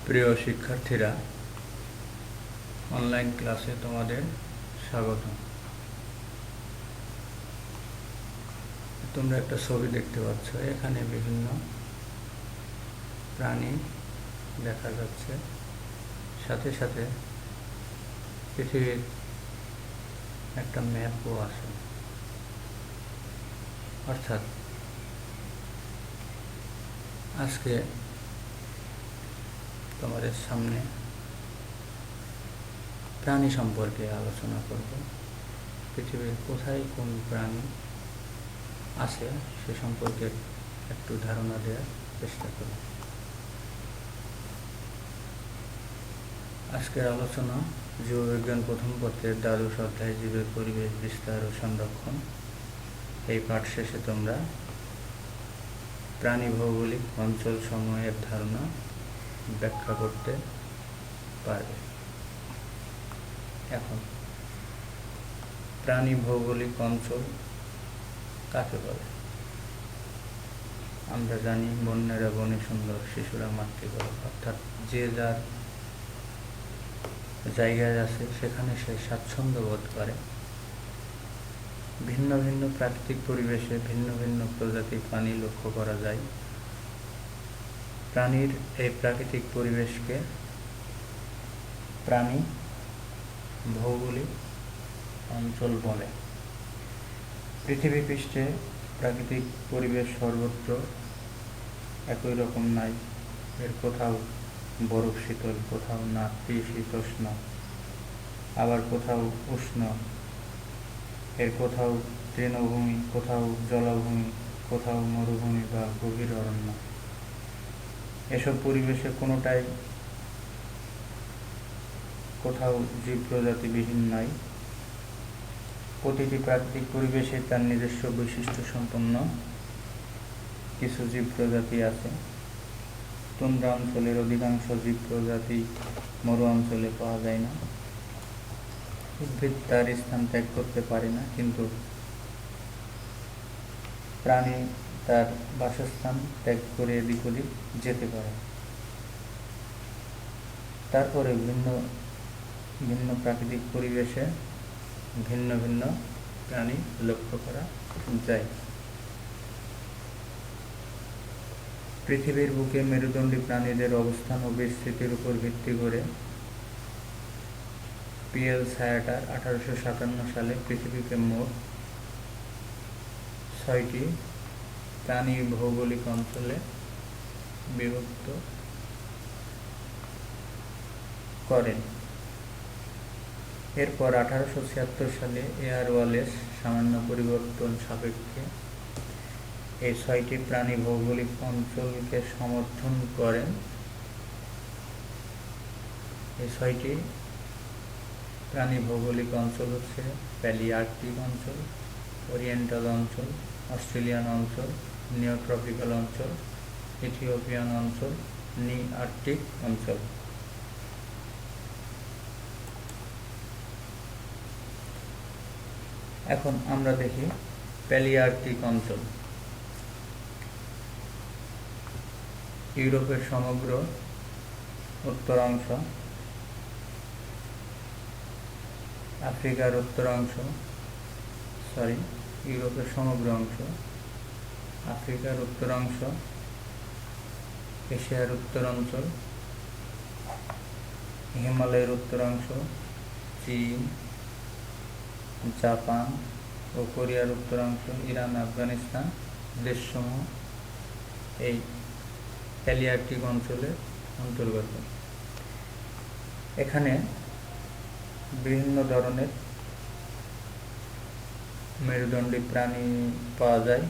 প্রিয় শিক্ষার্থীরা, অনলাইন ক্লাসে তোমাদের স্বাগত। তোমরা একটা ছবি দেখতে পাচ্ছ। এখানে বিভিন্ন প্রাণী দেখা যাচ্ছে, সাথে সাথে পৃথিবীর একটা ম্যাপও আছে। অর্থাৎ আজকে তোমাদের সামনে প্রাণী সম্পর্কে আলোচনা করব। পৃথিবীর কোথায় কোন প্রাণী আছে সে সম্পর্কে একটু ধারণা দেওয়ার চেষ্টা করব। আজকের আলোচনা জীববিজ্ঞান প্রথম পত্রের দ্বাদশ অধ্যায় জীবের পরিবেশ বিস্তার ও সংরক্ষণ। এই পাঠ শেষে তোমরা প্রাণী ভৌগোলিক অঞ্চল সমূহের ধারণা ব্যাখ্যা করতে পারবে। এখন প্রাণী ভৌগোলিক অঞ্চল কাকে বলে? আমরা জানি বন্যেরা বনে সুন্দর, শিশুরা মাতৃগর্ভে। অর্থাৎ যে যার জায়গায় আছে সেখানে সে স্বাচ্ছন্দ্য বোধ করে। ভিন্ন ভিন্ন প্রাকৃতিক পরিবেশে ভিন্ন ভিন্ন প্রজাতির প্রাণী লক্ষ্য করা যায়। প্রাণীর এই প্রাকৃতিক পরিবেশকে প্রাণী ভৌগোলিক অঞ্চল বলে। পৃথিবী পৃষ্ঠে প্রাকৃতিক পরিবেশ সর্বত্র একই রকম নাই। এর কোথাও বরফ শীতল, কোথাও নাতিশীতোষ্ণ, আবার কোথাও উষ্ণ। এর কোথাও তৃণভূমি, কোথাও জলাভূমি, কোথাও মরুভূমি বা গভীর অরণ্য। এসব পরিবেশে কোনোটাই কোথাও জীব প্রজাতিবিহীন নয়। প্রতিটি প্রাকৃতিক পরিবেশে তার নিজস্ব বৈশিষ্ট্য সম্পন্ন কিছু জীব প্রজাতি আছে। তুন্দ্রা অঞ্চলের অধিকাংশ জীব প্রজাতি মরু অঞ্চলে পাওয়া যায় না। উদ্ভিদ তার স্থান ত্যাগ করতে পারে না, কিন্তু প্রাণী তার বাসস্থান ত্যাগ করে এদিক ওদিক যেতে পারে। তারপরে ভিন্ন ভিন্ন প্রাকৃতিক পরিবেশে ভিন্ন ভিন্ন প্রাণী লক্ষ্য করা যায়। পৃথিবীর বুকে মেরুদণ্ডী প্রাণীদের অবস্থান ও বিস্তৃতির উপর ভিত্তি করে পিএল সায়াটার 1857 সালে পৃথিবীকে মোট 6টি প্রাণী ভৌগোলিক অঞ্চলে বিভক্ত করেন। এরপর 1876 সালে এয়ার ওয়ালেস সামান্য পরিবর্তন সাপেক্ষে এই 6টি প্রাণী ভৌগোলিক অঞ্চলকে সমর্থন করেন। এই 6টি প্রাণী ভৌগোলিক অঞ্চল হচ্ছে প্যালিআর্কটিক অঞ্চল, ওরিয়েন্টাল অঞ্চল, অস্ট্রেলিয়ান অঞ্চল, নিওট্রপিক্যাল অঞ্চল, ইথিওপিয়ান অঞ্চল, নিআর্কটিক অঞ্চল। এখন আমরা দেখি প্যালিআর্কটিক অঞ্চল। ইউরোপের সমগ্র উত্তরাংশ, আফ্রিকার উত্তরাংশ, ইউরোপের সমগ্র অংশ, আফ্রিকার উত্তরাংশ, এশিয়ার উত্তরাঞ্চল, হিমালয়ের উত্তরাংশ, চীন, জাপান ও কোরিয়ার উত্তরাংশ, ইরান, আফগানিস্তান দেশসমূহ এই প্যালিআর্কটিক অঞ্চলের অন্তর্গত। এখানে বিভিন্ন ধরনের মেরুদণ্ডী প্রাণী পাওয়া যায়।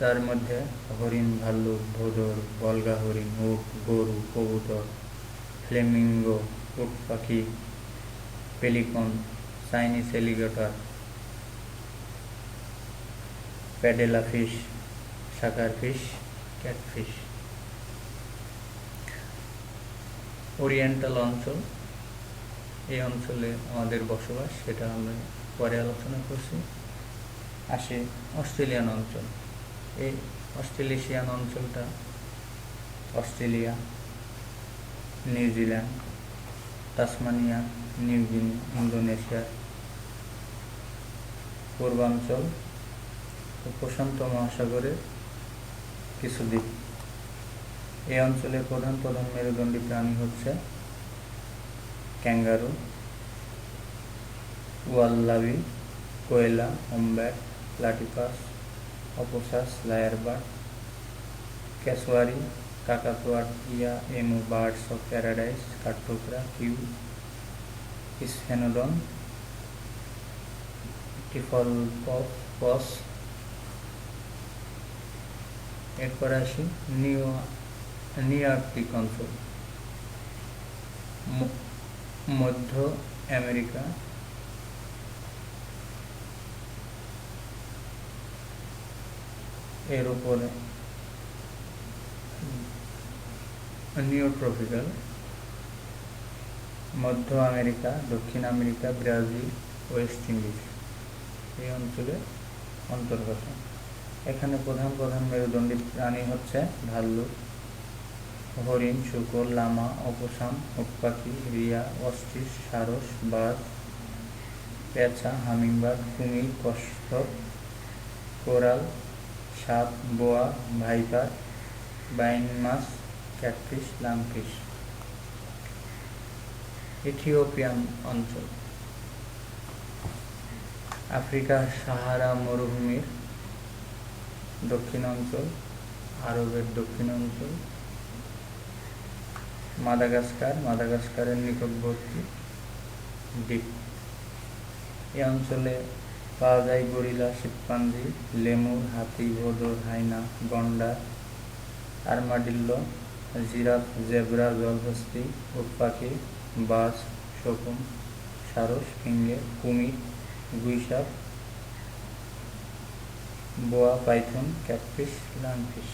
তার মধ্যে হরিণ, ভাল্লুক, ভোঁদড়, বলগা হরিণ, উট, গরু, কবুতর, ফ্লেমিঙ্গো, উট পাখি, পেলিকন, চাইনিজ এলিগেটর, প্যাডেলা ফিশ, সাকার ফিশ, ক্যাটফিশ। ওরিয়েন্টাল অঞ্চল, এই অঞ্চলে আমাদের বসবাস, সেটা আমরা পরে আলোচনা করছি। আসে অস্ট্রেলিয়ান অঞ্চল। এই অস্ট্রেলেশিয়ান অঞ্চলটা Australia, New Zealand, Tasmania, New Guinea, ইন্দোনেশিয়ার পূর্বাঞ্চল ও প্রশান্ত মহাসাগরের কিছু দ্বীপ। এই অঞ্চলের প্রধান প্রধান মেরুদণ্ডী প্রাণী হচ্ছে ক্যাঙ্গারু, ওয়াল্লাবি, কোয়েলা, ওম্ব্যাট, প্লাটিপাস, অপোসাস, লায়ারবার্ড, ক্যাসোয়ারি, কাকাতুয়া, টিয়া, এমু, বার্ডস অফ প্যারাডাইস, কাঠঠোকরা, কিউ, স্ফেনোডন, টিফলপস। এরপরে আসি নিউ আর্কটিক অঞ্চল, মধ্য আমেরিকা, এর উপরে নিওট্রপিক্যাল, মধ্য আমেরিকা, দক্ষিণ আমেরিকা, ব্রাজিল, ওয়েস্ট ইন্ডিজ এই অঞ্চলে অন্তর্গত। এখানে প্রধান প্রধান মেরুদণ্ডী প্রাণী হচ্ছে ভাল্লুক, হরিণ, শূকর, লামা, অপসাম, উটপাখি, রিয়া, অস্ট্রিচ, সারস, বাজ, পেঁচা, হামিংবার্ড, কুমির, কচ্ছপ, কোরাল, সাপ, বোয়া, ভাইপার, বাইন মাছ, ক্যাটফিশ, লাংফিশ। ইথিওপিয়ান অঞ্চল, আফ্রিকার সাহারা মরুভূমির দক্ষিণ অঞ্চল, আরবের দক্ষিণ অঞ্চল, মাদাগাস্কারের নিকটবর্তী দ্বীপ। এই অঞ্চলে পাওয়া যায় গরিলা, শিম্পাঞ্জি, লেমুর, হাতি, ভোঁদড়, হাইনা, গন্ডার, আর্মাডিল্লো, জিরাফ, জেব্রা, জলহস্তী, উটপাখি, বাজ, শকুন, সারস, ফিঙ্গে, কুমির, গুইসাপ, বোয়া, পাইথন, ক্যাটফিশ, লাংফিশ।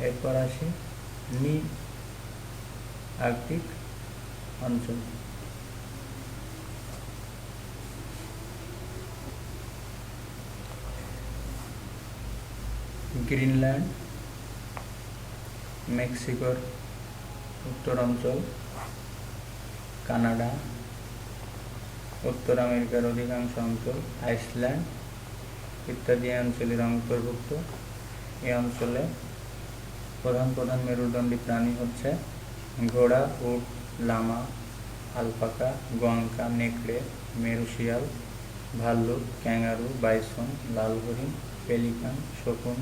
এরপর আসি নি আর্কটিক অঞ্চল, গ্রিনল্যান্ড, মেক্সিকোর উত্তরাঞ্চল, কানাডা, উত্তর আমেরিকার অধিকাংশ অঞ্চল, আইসল্যান্ড ইত্যাদি অঞ্চলের অন্তর্ভুক্ত। এই অঞ্চলে প্রধান প্রধান মেরুদণ্ডী প্রাণী হচ্ছে ঘোড়া, উট, লামা, আলপাকা, গোয়াঙ্কা, নেকড়ে, মেরু শিয়াল, ভাল্লুক, ক্যাঙ্গারু, বাইসন, লাল হরিণ, পেলিকান, শকুন,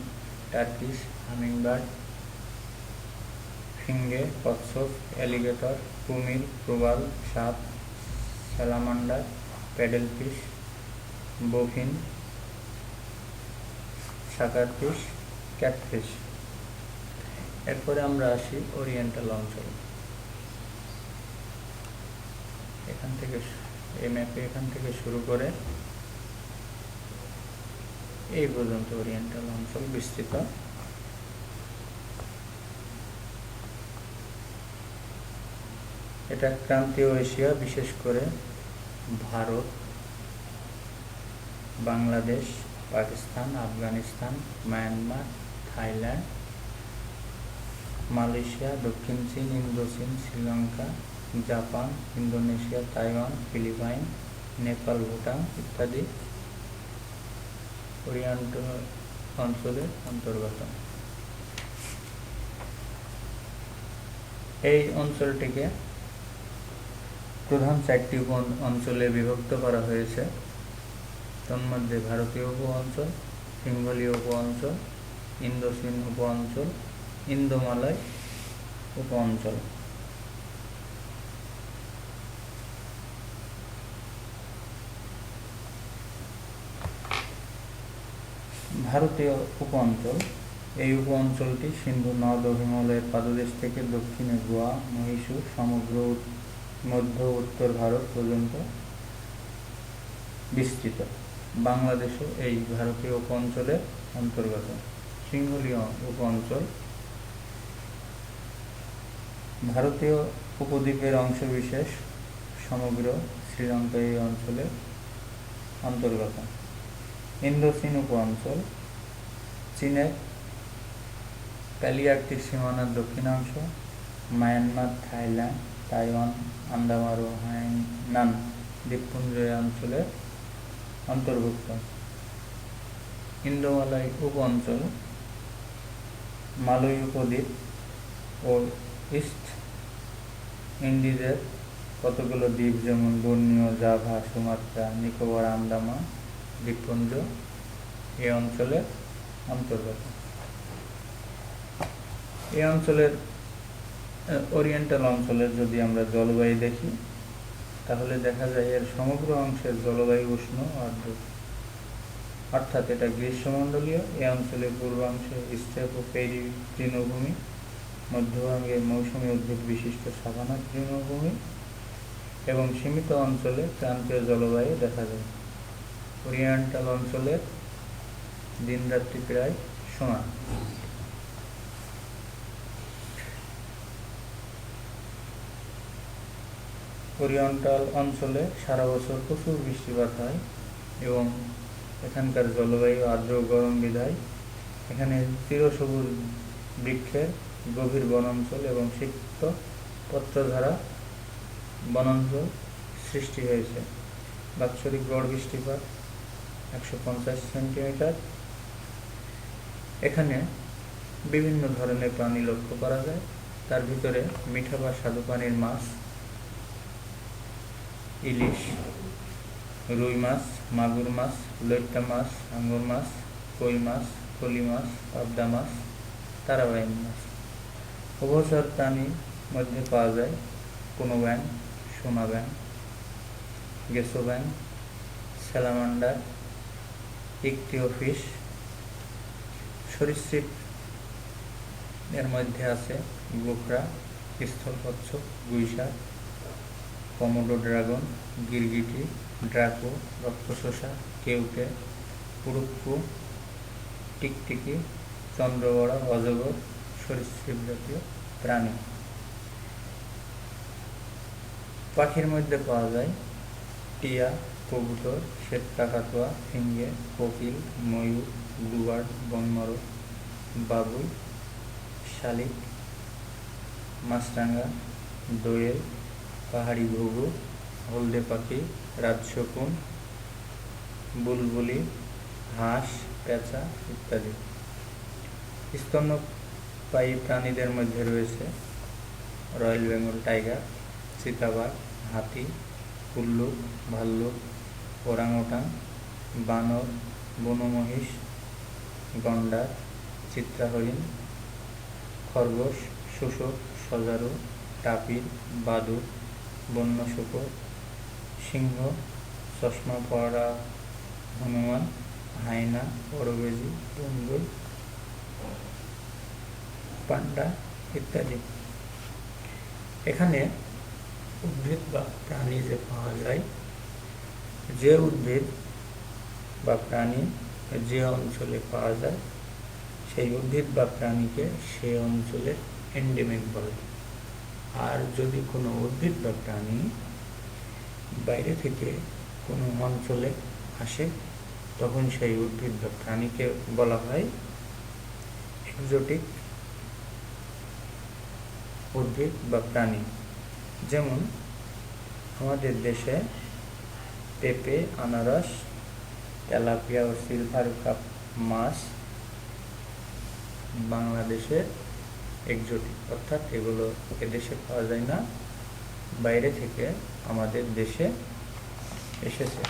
টার্কিশ, হামিংবার্ড, ফিঙ্গে, কচ্ছপ, অ্যালিগেটর, কুমির, প্রবাল, সাপ, স্যালামান্ডার, প্যাডেলফিশ, বফিন, সাকারফিশ, ক্যাটফিশ। এরপরে আমরা আসি ওরিয়েন্টাল অঞ্চল। এখান থেকে শুরু করে এই পর্যন্ত ওরিয়েন্টাল অঞ্চল বিস্তৃত। এটা ক্রান্তীয় এশিয়া, বিশেষ করে Bharat, Bangladesh, Pakistan, Afghanistan, Myanmar, Thailand, Malaysia, দক্ষিণ চীন, ইন্দোচীন, শ্রীলঙ্কা, জাপান, ইন্দোনেশিয়া, তাইওয়ান, ফিলিপাইন, নেপাল, ভুটান ইত্যাদি ওরিয়েন্টাল অঞ্চলের অন্তর্গত। এই অঞ্চলটিকে প্রধান 4টি উপ অঞ্চলে বিভক্ত করা হয়েছে। তন্মধ্যে ভারতীয় উপ অঞ্চল, সিংহলীয় উপ অঞ্চল, ইন্দোচীন উপ অঞ্চল, ইন্দোমালয় উপ অঞ্চল। ভারতীয় উপ অঞ্চল, এই উপ অঞ্চলটি সিন্ধু নদ ও হিমালয়ের পাদদেশ থেকে দক্ষিণে গোয়া, মহীশূর, সমগ্র মধ্য উত্তর ভারত পর্যন্ত বিস্তৃত। বাংলাদেশও এই ভারতীয় উপ অঞ্চলের অন্তর্গত। সিংহলীয় উপ অঞ্চল ভারতীয় উপদ্বীপের অংশবিশেষ, সমগ্র শ্রীলঙ্কা এই অঞ্চলের অন্তর্গত। ইন্দোচীন উপ অঞ্চল চীনের প্যালিয়ার্কটিক সীমানার দক্ষিণাংশ, মায়ানমার, থাইল্যান্ড, তাইওয়ান, আন্দামান ও হাইনান দ্বীপপুঞ্জ এই অঞ্চলের অন্তর্ভুক্ত। ইন্দোমালয় উপ অঞ্চল, মালয় উপদ্বীপ ও ইস্ট ইন্ডিজের কতগুলো দ্বীপ যেমন Borneo, Java, Sumatra, Nicobar, Andaman দ্বীপপুঞ্জ এই অঞ্চলের অন্তর্গত। এই অঞ্চলের ওরিয়েন্টাল অঞ্চলের যদি আমরা জলবায়ু দেখি তাহলে দেখা যায় এর সমগ্র অংশের জলবায়ু উষ্ণ আর্দ্র, অর্থাৎ এটা গ্রীষ্মমণ্ডলীয়। এই অঞ্চলের পূর্বাংশে স্টেপ ও পেরি তৃণভূমি, মধ্যভাগে মৌসুমী উদ্ভিদ বিশিষ্ট সাভানা তৃণভূমি এবং সীমিত অঞ্চলে ক্রান্তীয় জলবায়ু দেখা যায়। ওরিয়েন্টাল অঞ্চলের দিনরাত্রি প্রায় সমান। ওরিয়েন্টাল অঞ্চলে সারা বছর প্রচুর বৃষ্টিপাত হয় এবং এখানকার জলবায়ু আর্দ্র গরম বিধায় এখানে চিরসবুজ বৃক্ষের গভীর বনাঞ্চল এবং সিক্ত পত্রধারা বনাঞ্চল সৃষ্টি হয়েছে। বাৎসরিক গড় বৃষ্টিপাত 150 সেন্টিমিটার। এখানে বিভিন্ন ধরনের প্রাণী লক্ষ্য করা যায়, তার ভিতরে মিঠা বা স্বাদু পানির মাছ, ইলিশ, রুই মাছ, মাগুর মাছ, লইট্টা মাছ, আঙ্গুর মাছ, কই মাছ, ফলি মাছ, পাবদা মাছ, তারাবাইন মাছ। উভচর প্রাণীর মধ্যে পাওয়া যায় কোনো ব্যাং, সোনা ব্যাং, গেসো ব্যাং, স্যালামান্ডার, ইকটিওফিশ। সরীসৃপ এর মধ্যে আছে গোখরা, স্থলকচ্ছপ, গুইসাপ, কমোডো ড্রাগন, গিরগিটি, ড্রাকো, রক্তশোষা, কেউটে, পুরুক্কু, টিকটিকি, চন্দ্রবড়া, অজগর সরীসৃপ জাতীয় প্রাণী। পাখির মধ্যে পাওয়া যায় টিয়া, কবুতর, শ্বেতকাকাতুয়া, ফিঙ্গে, কোকিল, ময়ূর, ব্লুবার্ড, বনমারক, বাবুই, শালিক, মাছরাঙা, দোয়েল, পাহাড়ি ঘুঘু, হলদে পাখি, রাজশকুন, বুলবুলি, হাঁস, পেঁচা ইত্যাদি। স্তন্যপায়ী প্রাণীদের মধ্যে রয়েছে রয়্যাল বেঙ্গল টাইগার, চিতাবাঘ, হাতি, উল্লুক, ভাল্লুক, ওরাংওটাং, বানর, বনমহিষ, গন্ডার, চিত্রাহরিণ, খরগোশ, শুশুক, সজারু, টাপির, বাদুড়, বন্য শূকর, সিংহ, চশমা পরা হনুমান, হায়না, বড়বেজি, তুন্দুল, পান্ডা ইত্যাদি। এখানে উদ্ভিদ বা প্রাণী যে পাওয়া যায়, যে উদ্ভিদ বা প্রাণী যে অঞ্চলে পাওয়া যায় সেই উদ্ভিদ বা প্রাণীকে সেই অঞ্চলের এন্ডেমিক বলে। আর যদি কোনো উদ্ভিদ বা প্রাণী বাইরে থেকে কোনো অঞ্চলে আসে তখন সেই উদ্ভিদ বা প্রাণীকে বলা হয় এক্সোটিক উদ্ভিদ বা প্রাণী। যেমন আমাদের দেশে পেঁপে, আনারস, তেলাপিয়া ও সিলভার কাপ মাছ বাংলাদেশের এক্সোটিক, অর্থাৎ এগুলো এদেশে পাওয়া যায় না, বাইরে থেকে আমাদের দেশে এসেছে।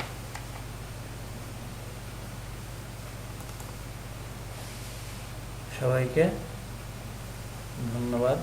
সবাইকে ধন্যবাদ।